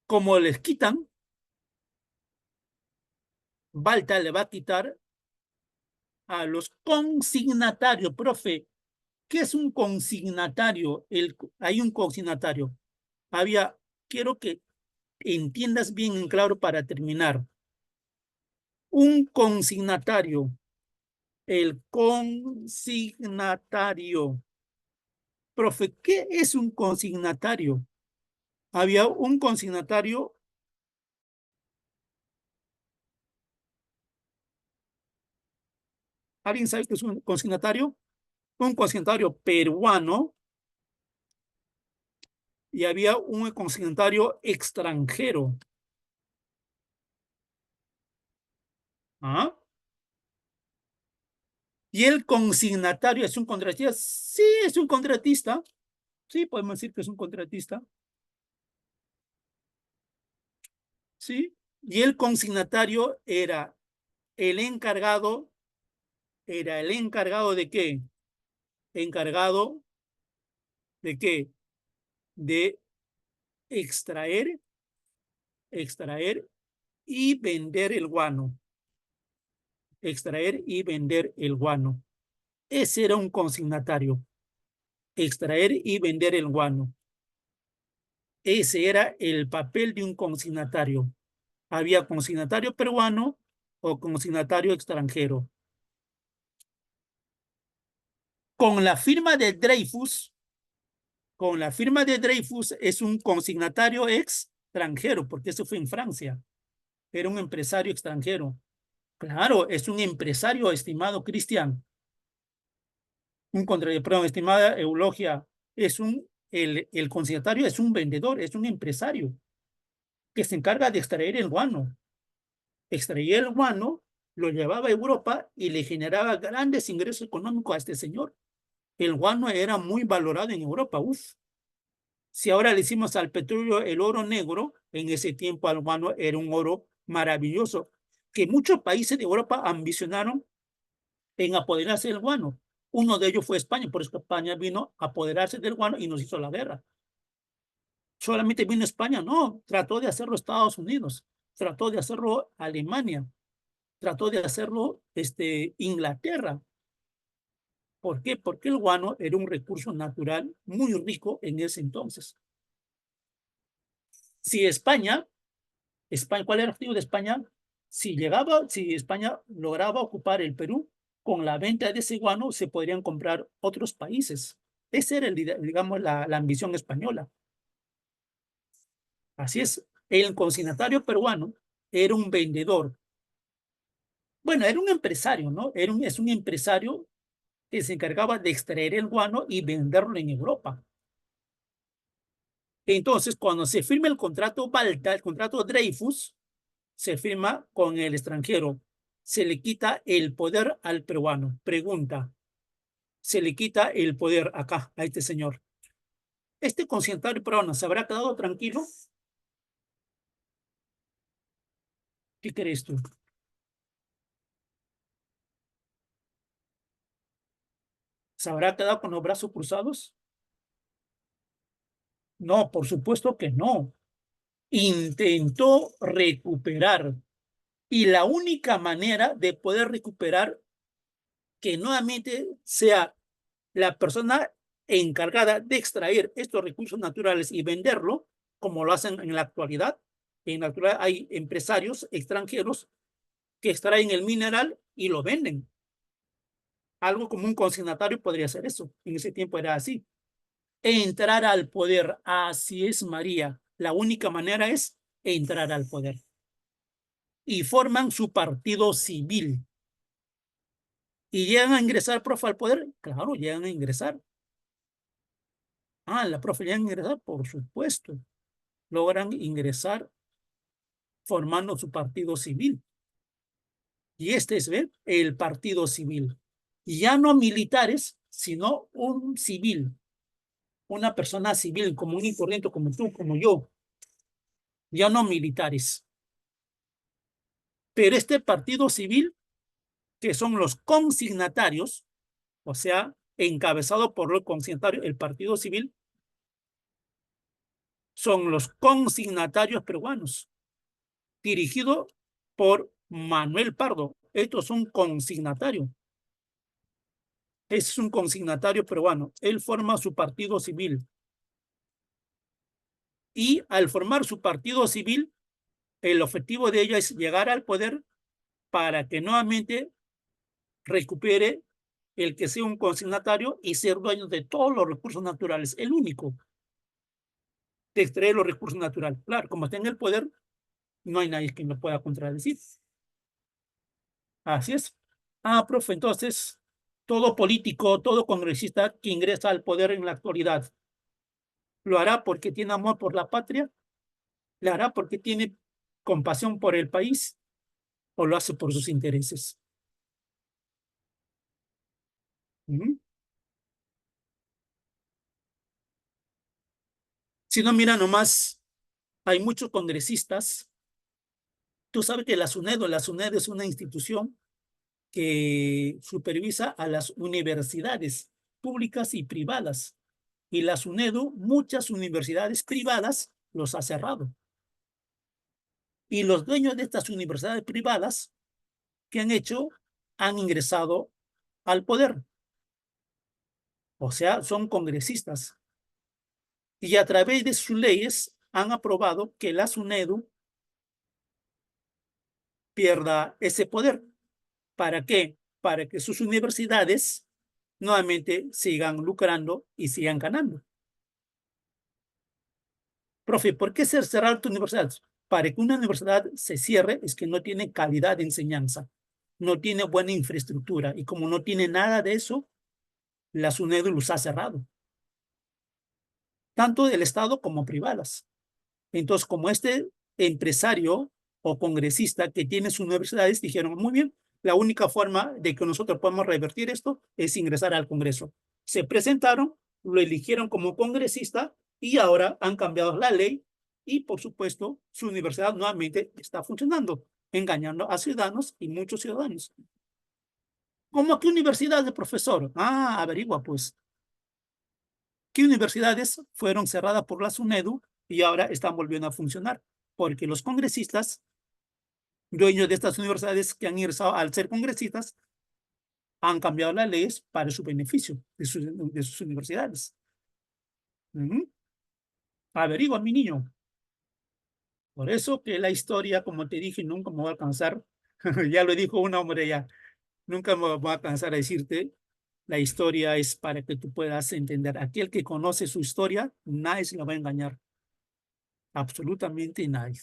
como les quitan, Balta le va a quitar a los consignatarios. Profe, ¿qué es un consignatario? Hay un consignatario. Quiero que entiendas bien en claro para terminar. Un consignatario. El consignatario. Profe, ¿qué es un consignatario? Había un consignatario. ¿Alguien sabe qué es un consignatario? Un consignatario peruano y había un consignatario extranjero. ¿Ah? ¿Y el consignatario es un contratista? Sí, es un contratista. Sí, podemos decir que es un contratista. Sí. Y el consignatario era el encargado. ¿Era el encargado de qué? Encargado de qué? De extraer y vender el guano. Extraer y vender el guano. Ese era un consignatario. Extraer y vender el guano. Ese era el papel de un consignatario. Había consignatario peruano o consignatario extranjero. Con la firma de Dreyfus es un consignatario extranjero, porque eso fue en Francia. Era un empresario extranjero. Claro, es un empresario, estimado Cristian. Perdón, estimada Eulogia, el consignatario es un vendedor, es un empresario que se encarga de extraer el guano. Extraía el guano, lo llevaba a Europa y le generaba grandes ingresos económicos a este señor. El guano era muy valorado en Europa. Uf. Si ahora le hicimos al petróleo el oro negro, en ese tiempo al guano era un oro maravilloso, que muchos países de Europa ambicionaron en apoderarse del guano. Uno de ellos fue España, por eso España vino a apoderarse del guano y nos hizo la guerra. Solamente vino España, no, trató de hacerlo Estados Unidos, trató de hacerlo Alemania, trató de hacerlo Inglaterra. ¿Por qué? Porque el guano era un recurso natural muy rico en ese entonces. Si España, ¿cuál era el objetivo de España? Si España lograba ocupar el Perú, con la venta de ese guano se podrían comprar otros países. Esa era, digamos, la ambición española. Así es, el consignatario peruano era un vendedor. Bueno, era un empresario, ¿no? Es un empresario que se encargaba de extraer el guano y venderlo en Europa. Entonces, cuando se firma el contrato Balta, el contrato Dreyfus, se firma con el extranjero. Se le quita el poder al peruano. Pregunta, se le quita el poder acá, a este señor. ¿Este consignatario peruano se habrá quedado tranquilo? ¿Qué crees tú? ¿Se habrá quedado con los brazos cruzados? No, por supuesto que no. Intentó recuperar. Y la única manera de poder recuperar que nuevamente sea la persona encargada de extraer estos recursos naturales y venderlo, como lo hacen en la actualidad. En la actualidad hay empresarios extranjeros que extraen el mineral y lo venden. Algo como un consignatario podría ser eso. En ese tiempo era así. Entrar al poder, así es, María. La única manera es entrar al poder. Y forman su partido civil. ¿Y llegan a ingresar, profe, al poder? Claro, llegan a ingresar. La profe llegan a ingresar, por supuesto. Logran ingresar formando su partido civil. Y este es el partido civil. Y ya no militares, sino un civil. Una persona civil común y corriente como tú, como yo. Ya no militares. Pero este partido civil, que son los consignatarios, o sea, encabezado por los consignatarios, el partido civil, son los consignatarios peruanos, dirigido por Manuel Pardo. Esto es un consignatario. Es un consignatario peruano. Él forma su partido civil. Y al formar su partido civil, el objetivo de ella es llegar al poder para que nuevamente recupere el que sea un consignatario y ser dueño de todos los recursos naturales. El único de extraer los recursos naturales. Claro, como está en el poder, no hay nadie que me pueda contradecir. Así es. Ah, profe, entonces, todo político, todo congresista que ingresa al poder en la actualidad, ¿lo hará porque tiene amor por la patria? ¿Lo hará porque tiene compasión por el país? ¿O lo hace por sus intereses? ¿Mm? Si no, mira nomás, hay muchos congresistas. Tú sabes que la SUNED es una institución que supervisa a las universidades públicas y privadas. Y la SUNEDU, muchas universidades privadas los ha cerrado. Y los dueños de estas universidades privadas, ¿qué han hecho? Han ingresado al poder. O sea, son congresistas. Y a través de sus leyes han aprobado que la SUNEDU pierda ese poder. ¿Para qué? Para que sus universidades nuevamente sigan lucrando y sigan ganando. Profe, ¿por qué cerrar tu universidad? Para que una universidad se cierre es que no tiene calidad de enseñanza, no tiene buena infraestructura y como no tiene nada de eso, la SUNEDU los ha cerrado, tanto del Estado como privadas. Entonces, como este empresario o congresista que tiene sus universidades dijeron, muy bien, la única forma de que nosotros podamos revertir esto es ingresar al Congreso. Se presentaron, lo eligieron como congresista y ahora han cambiado la ley y, por supuesto, su universidad nuevamente está funcionando, engañando a ciudadanos y muchos ciudadanos. ¿Cómo qué universidad de profesor? Ah, averigua pues. ¿Qué universidades fueron cerradas por la SUNEDU y ahora están volviendo a funcionar? Porque los congresistas, dueños de estas universidades que han ingresado al ser congresistas, han cambiado las leyes para su beneficio de sus universidades. Averigua, mi niño. Por eso que la historia, como te dije, nunca me va a alcanzar. Ya lo dijo un hombre ya. Nunca me va a alcanzar a decirte. La historia es para que tú puedas entender. Aquel que conoce su historia, nadie se la va a engañar. Absolutamente nadie.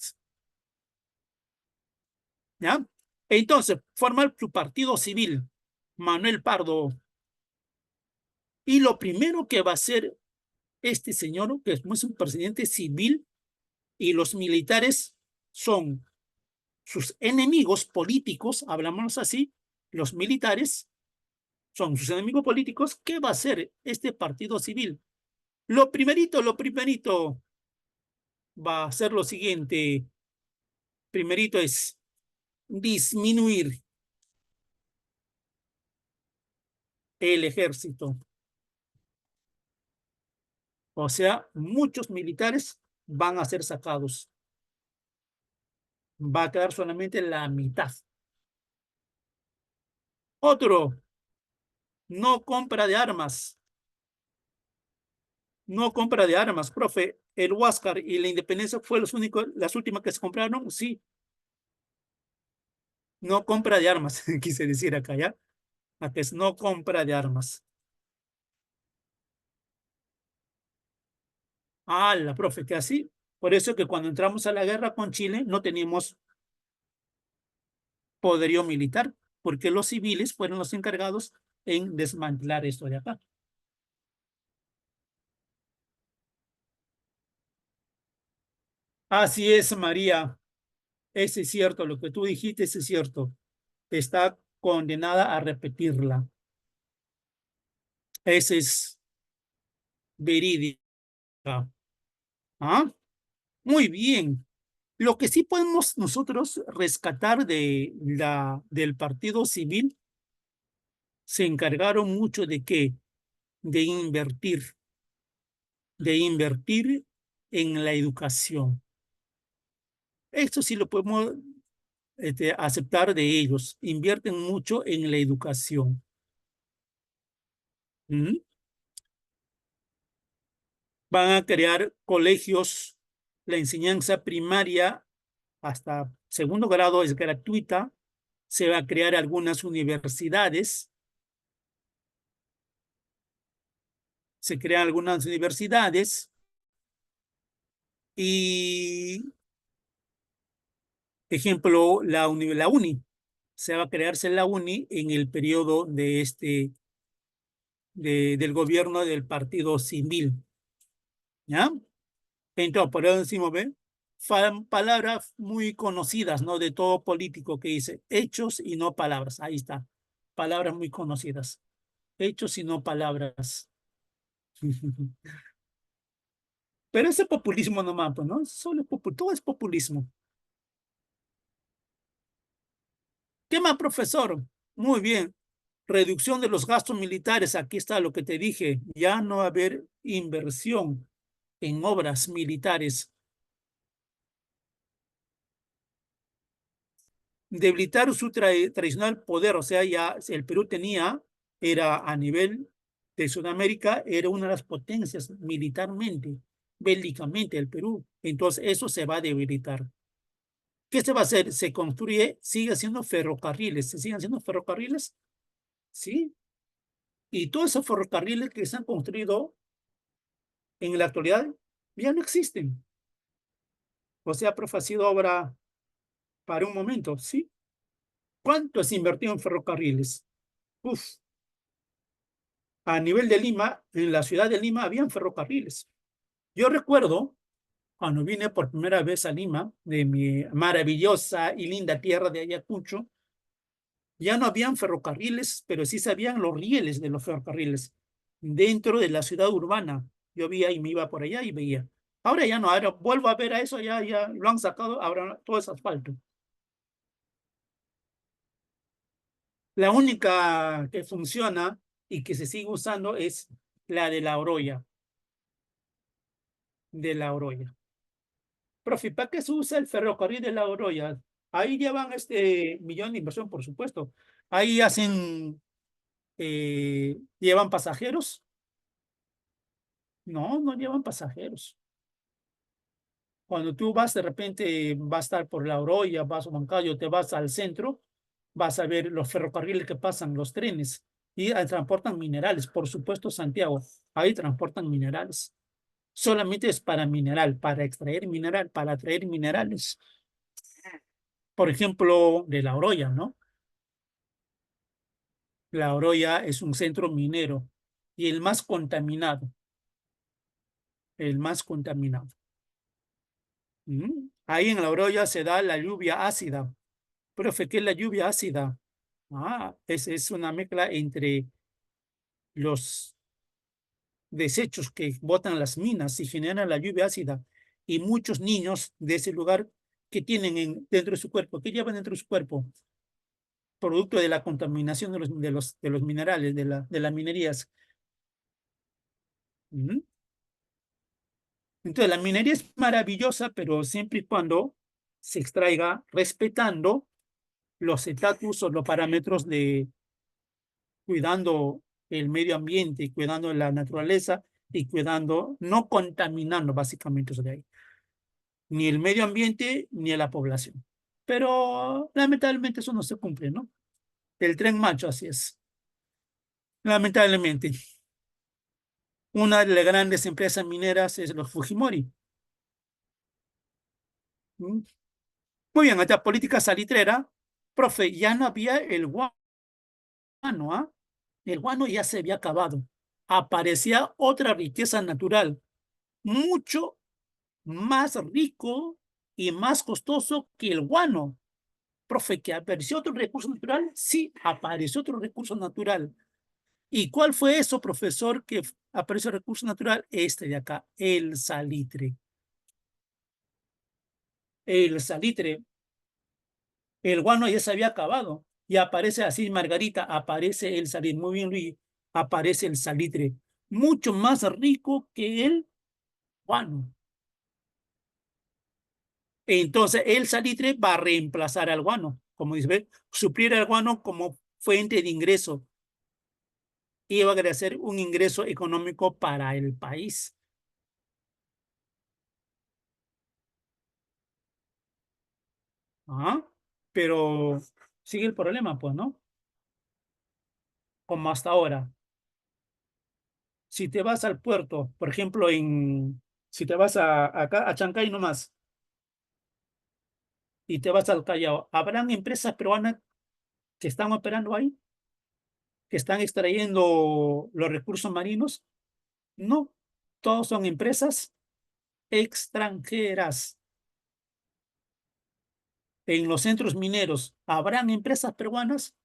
¿Ya? Entonces, forma su partido civil, Manuel Pardo. Y lo primero que va a hacer este señor, que es un presidente civil, y los militares son sus enemigos políticos, hablamos así, los militares son sus enemigos políticos. ¿Qué va a hacer este partido civil? Lo primerito va a hacer lo siguiente. Primerito es disminuir el ejército. O sea, muchos militares van a ser sacados. Va a quedar solamente la mitad. Otro, no compra de armas. No compra de armas, profe. El Huáscar y la Independencia fue las últimas que se compraron, sí. No compra de armas, quise decir acá, ¿ya? Acá es no compra de armas. Ah, la profe, que así. Por eso que cuando entramos a la guerra con Chile no teníamos poderío militar, porque los civiles fueron los encargados en desmantelar esto de acá. Así es, María. Ese es cierto, lo que tú dijiste es cierto. Está condenada a repetirla. Ese es verídica. ¿Ah? Muy bien. Lo que sí podemos nosotros rescatar del partido civil, se encargaron mucho de qué, de invertir en la educación. Esto sí lo podemos aceptar de ellos. Invierten mucho en la educación. ¿Mm? Van a crear colegios, la enseñanza primaria hasta segundo grado es gratuita, se va a crear algunas universidades, se crean algunas universidades y, ejemplo, la UNI, se va a crearse la UNI en el periodo de del gobierno del partido civil, ¿ya? Entonces, por eso decimos, ¿ve? Palabras muy conocidas, ¿no? De todo político que dice hechos y no palabras. Ahí está. Palabras muy conocidas. Hechos y no palabras. Pero ese populismo nomás, pues, ¿no? Solo todo es populismo. ¿Qué más, profesor? Muy bien. Reducción de los gastos militares. Aquí está lo que te dije. Ya no va a haber inversión en obras militares. Debilitar su tradicional poder, o sea, ya el Perú era a nivel de Sudamérica, era una de las potencias militarmente, bélicamente el Perú. Entonces eso se va a debilitar. ¿Qué se va a hacer? Se construye, sigue haciendo ferrocarriles, se siguen haciendo ferrocarriles, ¿sí? Y todos esos ferrocarriles que se han construido en la actualidad ya no existen. O sea, profe, ha sido obra para un momento, ¿sí? ¿Cuánto se invertido en ferrocarriles? Uf, a nivel de Lima, en la ciudad de Lima, habían ferrocarriles. Yo recuerdo, cuando vine por primera vez a Lima, de mi maravillosa y linda tierra de Ayacucho, ya no habían ferrocarriles, pero sí sabían los rieles de los ferrocarriles dentro de la ciudad urbana. Yo veía y me iba por allá y veía. Ahora ya no, ahora vuelvo a ver a eso, ya lo han sacado, ahora todo es asfalto. La única que funciona y que se sigue usando es la de la Oroya. De la Oroya. Profe, ¿para qué se usa el ferrocarril de la Oroya? Ahí llevan millón de inversión, por supuesto. Ahí llevan pasajeros. No, no llevan pasajeros. Cuando tú vas, de repente, vas a estar por la Oroya, vas a Huancayo, te vas al centro, vas a ver los ferrocarriles que pasan, los trenes, y transportan minerales. Por supuesto, Santiago, ahí transportan minerales. Solamente es para mineral, para extraer mineral, para traer minerales. Por ejemplo, de La Oroya, ¿no? La Oroya es un centro minero y el más contaminado. El más contaminado. Ahí en La Oroya se da la lluvia ácida. Profe, ¿qué es la lluvia ácida? Es una mezcla entre los desechos que botan las minas y generan la lluvia ácida. Y muchos niños de ese lugar que tienen dentro de su cuerpo, que llevan dentro de su cuerpo, producto de la contaminación de los minerales, de las minerías. Entonces, la minería es maravillosa, pero siempre y cuando se extraiga respetando los estatus o los parámetros de cuidando el medio ambiente, cuidando la naturaleza y cuidando, no contaminando básicamente eso de ahí. Ni el medio ambiente ni a la población. Pero lamentablemente eso no se cumple, ¿no? El tren macho así es. Lamentablemente. Una de las grandes empresas mineras es los Fujimori. Muy bien, esta política salitrera, profe, ya no había el guano, ¿ah? El guano ya se había acabado. Aparecía otra riqueza natural, mucho más rico y más costoso que el guano. Profe, ¿que apareció otro recurso natural? Sí, apareció otro recurso natural. ¿Y cuál fue eso, profesor, que apareció el recurso natural? Este de acá, el salitre. el salitre, el guano ya se había acabado. Y aparece así, Margarita, aparece el salitre. Muy bien, Luis, aparece el salitre. Mucho más rico que el guano. Entonces, el salitre va a reemplazar al guano. Como dice, ¿ve? Suplir al guano como fuente de ingreso. Y va a ser un ingreso económico para el país. ¿Ah? Pero sigue el problema, pues, ¿no? Como hasta ahora. Si te vas al puerto, por ejemplo, si te vas acá a Chancay nomás, y te vas al Callao, ¿habrán empresas peruanas que están operando ahí? ¿Que están extrayendo los recursos marinos? No, todos son empresas extranjeras. En los centros mineros, ¿habrán empresas peruanas?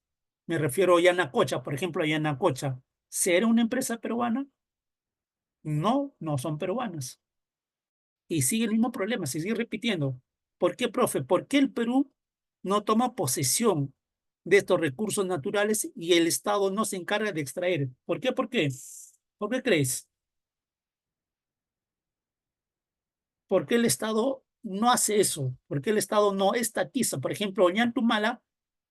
Me refiero a Yanacocha, por ejemplo, a Yanacocha. ¿Será una empresa peruana? No, no son peruanas. Y sigue el mismo problema, se sigue repitiendo. ¿Por qué, profe? ¿Por qué el Perú no toma posesión de estos recursos naturales y el Estado no se encarga de extraer? ¿Por qué? ¿Por qué? ¿Por qué crees? ¿Por qué el Estado no hace eso? ¿Por qué el Estado no estatiza? Por ejemplo, Ollanta,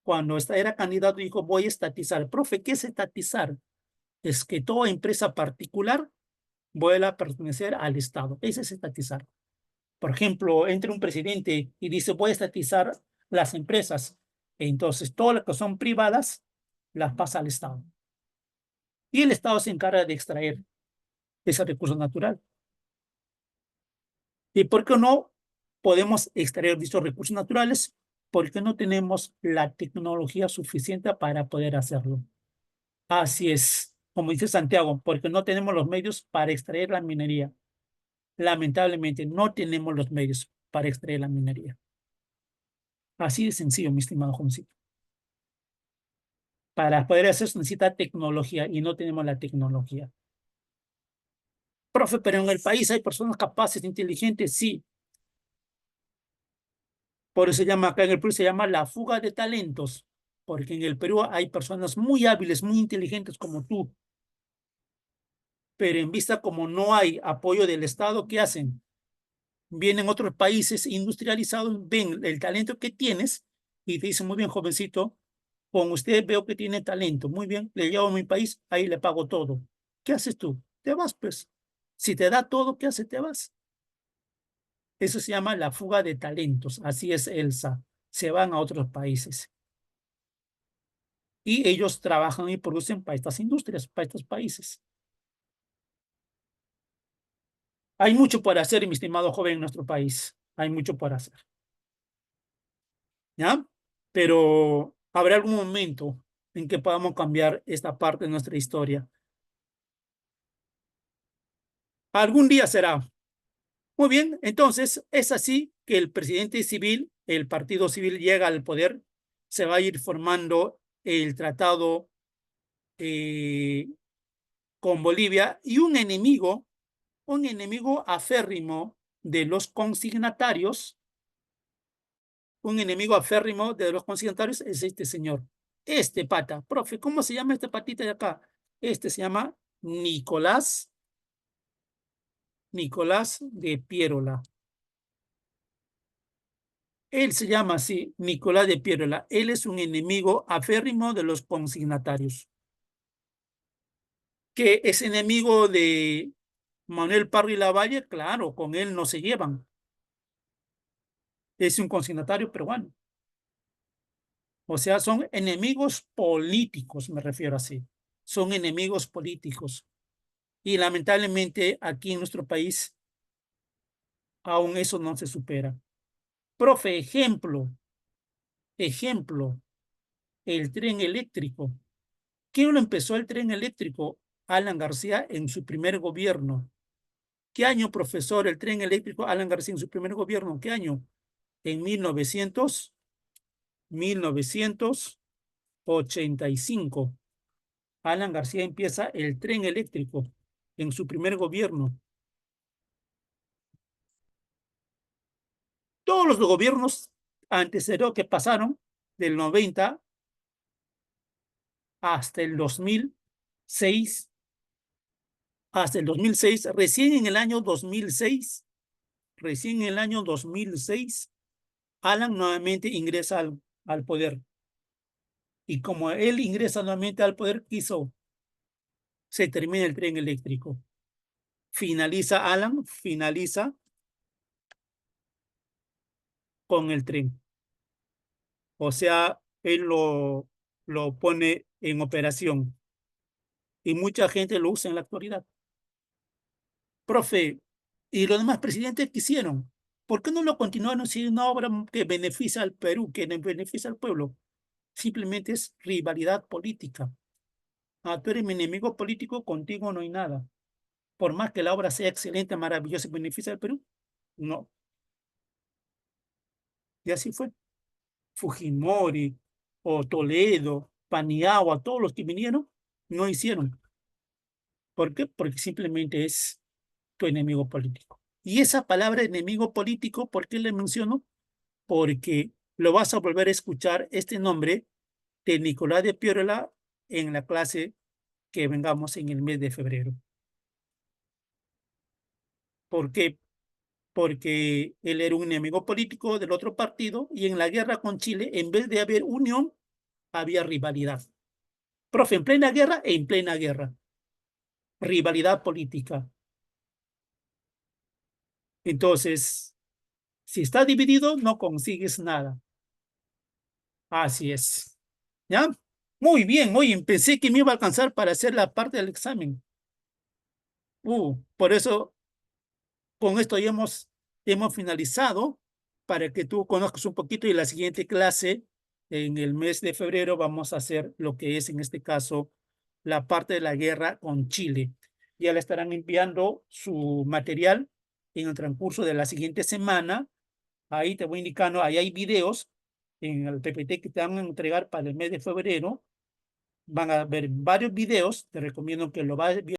cuando era candidato, dijo, voy a estatizar. Profe, ¿qué es estatizar? Es que toda empresa particular vuelva a pertenecer al Estado. Ese es estatizar. Por ejemplo, entra un presidente y dice, voy a estatizar las empresas. Entonces, todas las que son privadas, las pasa al Estado. Y el Estado se encarga de extraer ese recurso natural. ¿Y por qué no podemos extraer dichos recursos naturales? Porque no tenemos la tecnología suficiente para poder hacerlo. Así es, como dice Santiago, porque no tenemos los medios para extraer la minería. Lamentablemente, no tenemos los medios para extraer la minería. Así de sencillo, mi estimado jovencito. Para poder hacer eso necesita tecnología y no tenemos la tecnología. Profe, pero en el país hay personas capaces, inteligentes, sí. Por eso se llama, acá en el Perú se llama la fuga de talentos, porque en el Perú hay personas muy hábiles, muy inteligentes como tú. Pero en vista como no hay apoyo del Estado, ¿qué hacen? Vienen otros países industrializados, ven el talento que tienes y te dicen, muy bien, jovencito, con usted veo que tiene talento, muy bien, le llevo a mi país, ahí le pago todo. ¿Qué haces tú? Te vas, pues. Si te da todo, ¿qué haces? Te vas. Eso se llama la fuga de talentos. Así es, Elsa. Se van a otros países. Y ellos trabajan y producen para estas industrias, para estos países. Hay mucho por hacer, mi estimado joven, en nuestro país. Hay mucho por hacer. ¿Ya? Pero habrá algún momento en que podamos cambiar esta parte de nuestra historia. Algún día será. Muy bien, entonces es así que el presidente civil, el partido civil llega al poder, se va a ir formando el tratado con Bolivia y un enemigo aférrimo de los consignatarios, un enemigo aférrimo de los consignatarios es este señor, este pata. Profe, ¿cómo se llama este patita de acá? Este se llama Nicolás de Piérola. Él se llama así, Nicolás de Piérola. Él es un enemigo aférrimo de los consignatarios. Que es enemigo de Manuel Parry Lavalle, claro, con él no se llevan. Es un consignatario peruano. O sea, son enemigos políticos, me refiero así. Son enemigos políticos. Y lamentablemente aquí en nuestro país aún eso no se supera. Profe, ejemplo, el tren eléctrico. ¿Quién lo empezó el tren eléctrico? Alan García en su primer gobierno. ¿Qué año, profesor, el tren eléctrico Alan García en su primer gobierno? ¿Qué año? En 1985. Alan García empieza el tren eléctrico en su primer gobierno. Todos los gobiernos antecesores que pasaron del 90 hasta el 2006, recién en el año 2006, Alan nuevamente ingresa al poder. Y como él ingresa nuevamente al poder, se termina el tren eléctrico. Alan finaliza con el tren. O sea, él lo pone en operación. Y mucha gente lo usa en la actualidad. Profe, ¿y los demás presidentes qué hicieron? ¿Por qué no lo continuaron siendo una obra que beneficia al Perú, que beneficia al pueblo? Simplemente es rivalidad política. Tú eres mi enemigo político, contigo no hay nada. Por más que la obra sea excelente, maravillosa y beneficia al Perú, no. Y así fue. Fujimori, o Toledo, Paniagua, todos los que vinieron, no hicieron. ¿Por qué? Porque simplemente es tu enemigo político. Y esa palabra enemigo político, ¿por qué le menciono? Porque lo vas a volver a escuchar este nombre de Nicolás de Piérola en la clase que vengamos en el mes de febrero. ¿Por qué? Porque él era un enemigo político del otro partido y en la guerra con Chile, en vez de haber unión, había rivalidad. Profe, en plena guerra e en plena guerra. Rivalidad política. Entonces, si está dividido, no consigues nada. Así es. ¿Ya? Muy bien. Oye, pensé que me iba a alcanzar para hacer la parte del examen. Por eso, con esto ya hemos finalizado para que tú conozcas un poquito y la siguiente clase, en el mes de febrero, vamos a hacer lo que es, en este caso, la parte de la guerra con Chile. Ya le estarán enviando su material en el transcurso de la siguiente semana. Ahí te voy indicando, ahí hay videos en el PPT que te van a entregar para el mes de febrero. Van a ver varios videos, te recomiendo que lo vayas viendo.